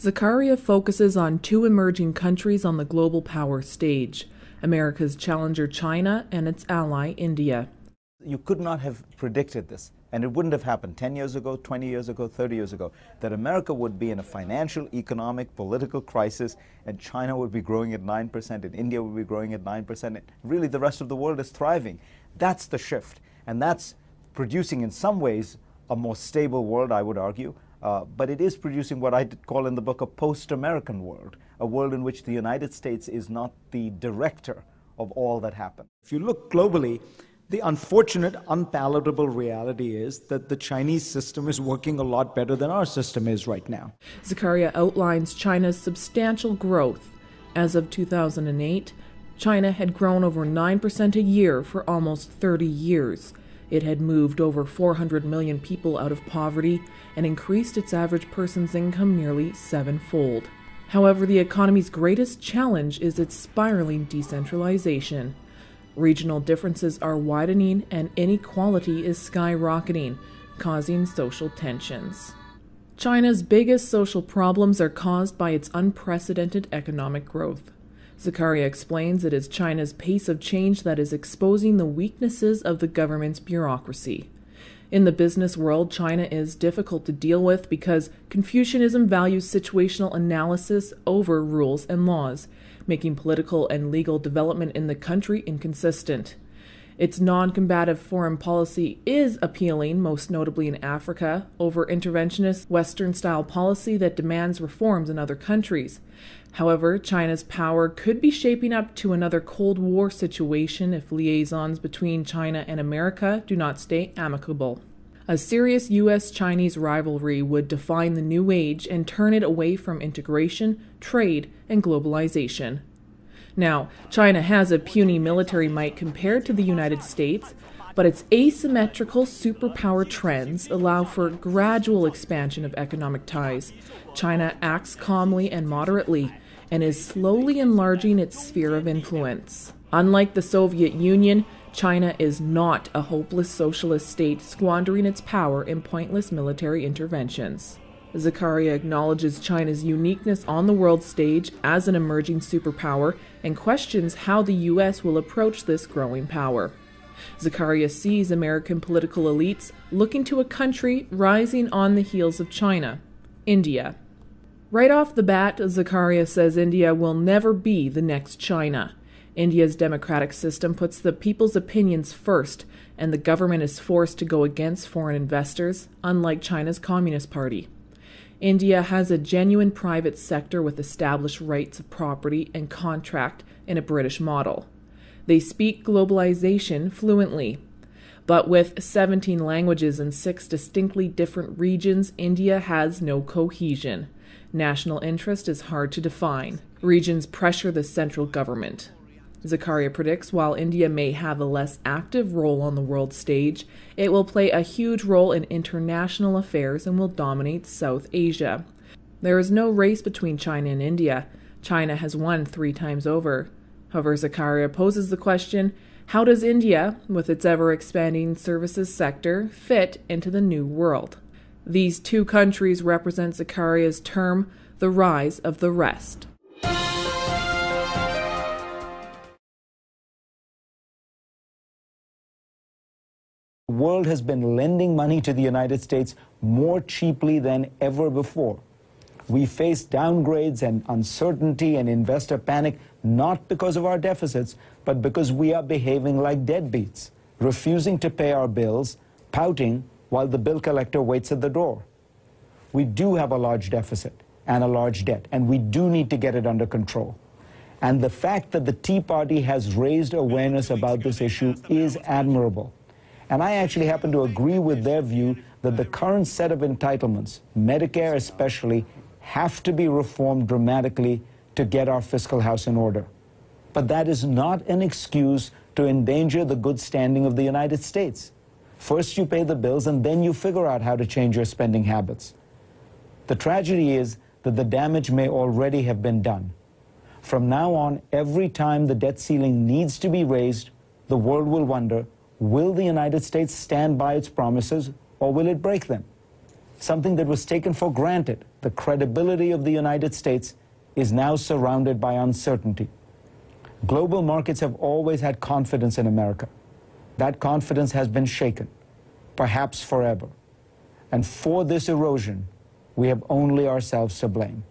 Zakaria focuses on two emerging countries on the global power stage, America's challenger China and its ally India. You could not have predicted this, and it wouldn't have happened 10 years ago, 20 years ago, 30 years ago, that America would be in a financial, economic, political crisis, and China would be growing at 9%, and India would be growing at 9%, and really the rest of the world is thriving. That's the shift, and that's producing in some ways a more stable world, I would argue, but it is producing what I call in the book a post-American world, a world in which the United States is not the director of all that happened. If you look globally, the unfortunate, unpalatable reality is that the Chinese system is working a lot better than our system is right now. Zakaria outlines China's substantial growth. As of 2008, China had grown over 9% a year for almost 30 years. It had moved over 400 million people out of poverty and increased its average person's income nearly sevenfold. However, the economy's greatest challenge is its spiraling decentralization. Regional differences are widening and inequality is skyrocketing, causing social tensions. China's biggest social problems are caused by its unprecedented economic growth. Zakaria explains it is China's pace of change that is exposing the weaknesses of the government's bureaucracy. In the business world, China is difficult to deal with because Confucianism values situational analysis over rules and laws, making political and legal development in the country inconsistent. Its non-combative foreign policy is appealing, most notably in Africa, over interventionist Western-style policy that demands reforms in other countries. However, China's power could be shaping up to another Cold War situation if liaisons between China and America do not stay amicable. A serious U.S.-Chinese rivalry would define the new age and turn it away from integration, trade, and globalization. Now, China has a puny military might compared to the United States, but its asymmetrical superpower trends allow for gradual expansion of economic ties. China acts calmly and moderately, and is slowly enlarging its sphere of influence. Unlike the Soviet Union, China is not a hopeless socialist state squandering its power in pointless military interventions. Zakaria acknowledges China's uniqueness on the world stage as an emerging superpower and questions how the U.S. will approach this growing power. Zakaria sees American political elites looking to a country rising on the heels of China, India. Right off the bat, Zakaria says India will never be the next China. India's democratic system puts the people's opinions first, and the government is forced to go against foreign investors, unlike China's Communist Party. India has a genuine private sector with established rights of property and contract in a British model. They speak globalization fluently. But with 17 languages and 6 distinctly different regions, India has no cohesion. National interest is hard to define. Regions pressure the central government. Zakaria predicts while India may have a less active role on the world stage, it will play a huge role in international affairs and will dominate South Asia. There is no race between China and India. China has won 3 times over. However, Zakaria poses the question, how does India, with its ever-expanding services sector, fit into the new world? These two countries represent Zakaria's term, the rise of the rest. The world has been lending money to the United States more cheaply than ever before. We face downgrades and uncertainty and investor panic not because of our deficits, but because we are behaving like deadbeats, refusing to pay our bills, pouting while the bill collector waits at the door. We do have a large deficit and a large debt, and we do need to get it under control. And the fact that the Tea Party has raised awareness about this issue is admirable. And I actually happen to agree with their view that the current set of entitlements, Medicare especially, have to be reformed dramatically to get our fiscal house in order. But that is not an excuse to endanger the good standing of the United States. First you pay the bills and then you figure out how to change your spending habits. The tragedy is that the damage may already have been done. From now on, every time the debt ceiling needs to be raised, the world will wonder, will the United States stand by its promises or will it break them? something that was taken for granted, the credibility of the United States, is now surrounded by uncertainty. Global markets have always had confidence in America. That confidence has been shaken, perhaps forever. And for this erosion, we have only ourselves to blame.